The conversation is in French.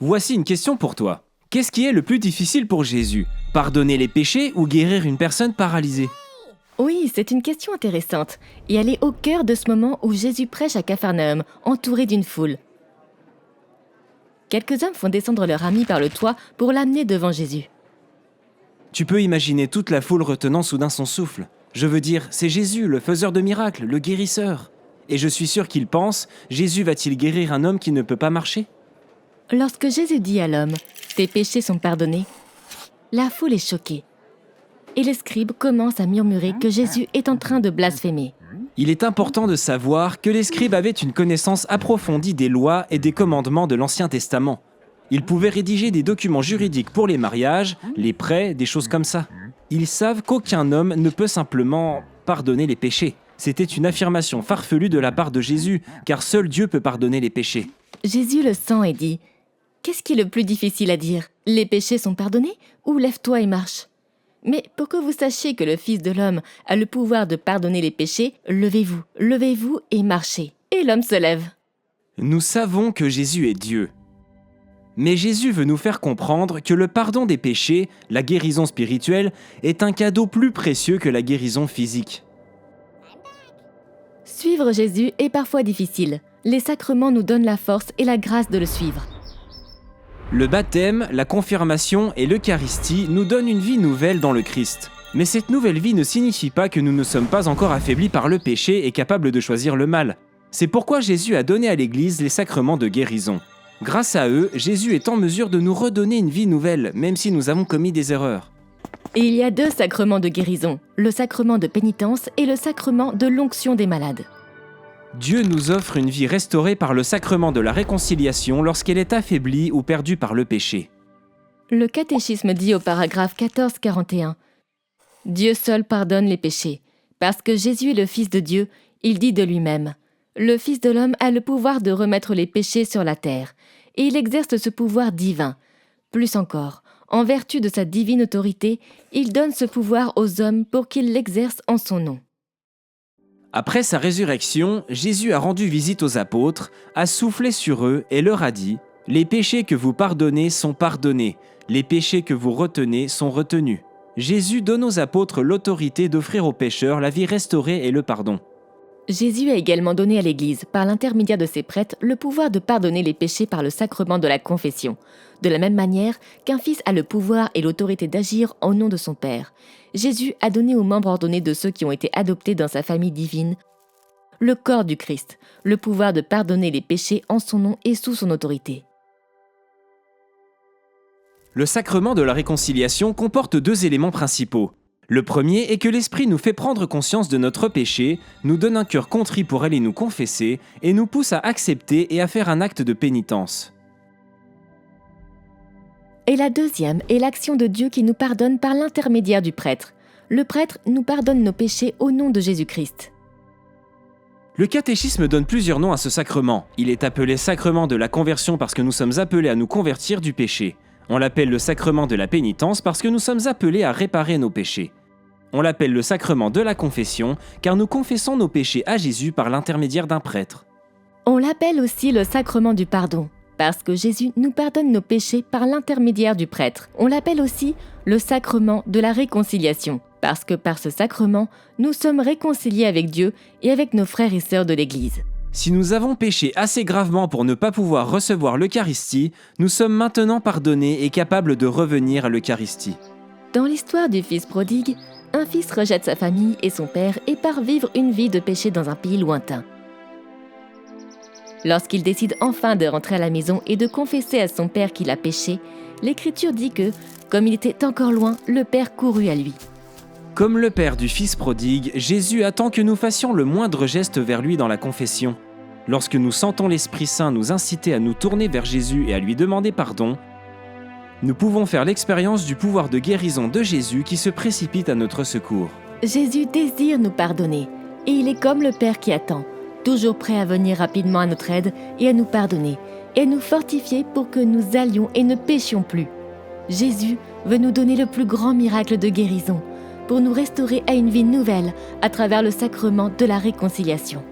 Voici une question pour toi. Qu'est-ce qui est le plus difficile pour Jésus? Pardonner les péchés ou guérir une personne paralysée? Oui, c'est une question intéressante. Et elle est au cœur de ce moment où Jésus prêche à Capharnaüm, entouré d'une foule. Quelques hommes font descendre leur ami par le toit pour l'amener devant Jésus. Tu peux imaginer toute la foule retenant soudain son souffle. Je veux dire, c'est Jésus, le faiseur de miracles, le guérisseur. Et je suis sûr qu'ils pensent, Jésus va-t-il guérir un homme qui ne peut pas marcher? Lorsque Jésus dit à l'homme « Tes péchés sont pardonnés », la foule est choquée. Et les scribes commencent à murmurer que Jésus est en train de blasphémer. Il est important de savoir que les scribes avaient une connaissance approfondie des lois et des commandements de l'Ancien Testament. Ils pouvaient rédiger des documents juridiques pour les mariages, les prêts, des choses comme ça. Ils savent qu'aucun homme ne peut simplement pardonner les péchés. C'était une affirmation farfelue de la part de Jésus, car seul Dieu peut pardonner les péchés. Jésus le sent et dit « Qu'est-ce qui est le plus difficile à dire? Les péchés sont pardonnés ou lève-toi et marche ?» Mais pour que vous sachiez que le Fils de l'homme a le pouvoir de pardonner les péchés, levez-vous et marchez. Et l'homme se lève. Nous savons que Jésus est Dieu. Mais Jésus veut nous faire comprendre que le pardon des péchés, la guérison spirituelle, est un cadeau plus précieux que la guérison physique. Suivre Jésus est parfois difficile. Les sacrements nous donnent la force et la grâce de le suivre. Le baptême, la confirmation et l'Eucharistie nous donnent une vie nouvelle dans le Christ. Mais cette nouvelle vie ne signifie pas que nous ne sommes pas encore affaiblis par le péché et capables de choisir le mal. C'est pourquoi Jésus a donné à l'Église les sacrements de guérison. Grâce à eux, Jésus est en mesure de nous redonner une vie nouvelle, même si nous avons commis des erreurs. Et il y a 2 sacrements de guérison, le sacrement de pénitence et le sacrement de l'onction des malades. Dieu nous offre une vie restaurée par le sacrement de la réconciliation lorsqu'elle est affaiblie ou perdue par le péché. Le catéchisme dit au paragraphe 1441 « Dieu seul pardonne les péchés. Parce que Jésus est le Fils de Dieu, il dit de lui-même « Le Fils de l'homme a le pouvoir de remettre les péchés sur la terre. » Et il exerce ce pouvoir divin. Plus encore, en vertu de sa divine autorité, il donne ce pouvoir aux hommes pour qu'ils l'exercent en son nom. Après sa résurrection, Jésus a rendu visite aux apôtres, a soufflé sur eux et leur a dit « Les péchés que vous pardonnez sont pardonnés, les péchés que vous retenez sont retenus. » Jésus donne aux apôtres l'autorité d'offrir aux pécheurs la vie restaurée et le pardon. Jésus a également donné à l'Église, par l'intermédiaire de ses prêtres, le pouvoir de pardonner les péchés par le sacrement de la confession, de la même manière qu'un fils a le pouvoir et l'autorité d'agir au nom de son Père. Jésus a donné aux membres ordonnés de ceux qui ont été adoptés dans sa famille divine le corps du Christ, le pouvoir de pardonner les péchés en son nom et sous son autorité. Le sacrement de la réconciliation comporte 2 éléments principaux. Le premier est que l'Esprit nous fait prendre conscience de notre péché, nous donne un cœur contrit pour aller nous confesser et nous pousse à accepter et à faire un acte de pénitence. Et la deuxième est l'action de Dieu qui nous pardonne par l'intermédiaire du prêtre. Le prêtre nous pardonne nos péchés au nom de Jésus-Christ. Le catéchisme donne plusieurs noms à ce sacrement. Il est appelé sacrement de la conversion parce que nous sommes appelés à nous convertir du péché. On l'appelle le sacrement de la pénitence parce que nous sommes appelés à réparer nos péchés. On l'appelle le sacrement de la confession car nous confessons nos péchés à Jésus par l'intermédiaire d'un prêtre. On l'appelle aussi le sacrement du pardon, parce que Jésus nous pardonne nos péchés par l'intermédiaire du prêtre. On l'appelle aussi le sacrement de la réconciliation, parce que par ce sacrement, nous sommes réconciliés avec Dieu et avec nos frères et sœurs de l'Église. Si nous avons péché assez gravement pour ne pas pouvoir recevoir l'Eucharistie, nous sommes maintenant pardonnés et capables de revenir à l'Eucharistie. Dans l'histoire du fils prodigue, un fils rejette sa famille et son père et part vivre une vie de péché dans un pays lointain. Lorsqu'il décide enfin de rentrer à la maison et de confesser à son père qu'il a péché, l'Écriture dit que, comme il était encore loin, le père courut à lui. Comme le père du fils prodigue, Jésus attend que nous fassions le moindre geste vers lui dans la confession. Lorsque nous sentons l'Esprit Saint nous inciter à nous tourner vers Jésus et à lui demander pardon, nous pouvons faire l'expérience du pouvoir de guérison de Jésus qui se précipite à notre secours. Jésus désire nous pardonner, et il est comme le Père qui attend, toujours prêt à venir rapidement à notre aide et à nous pardonner, et à nous fortifier pour que nous allions et ne péchions plus. Jésus veut nous donner le plus grand miracle de guérison, pour nous restaurer à une vie nouvelle à travers le sacrement de la réconciliation.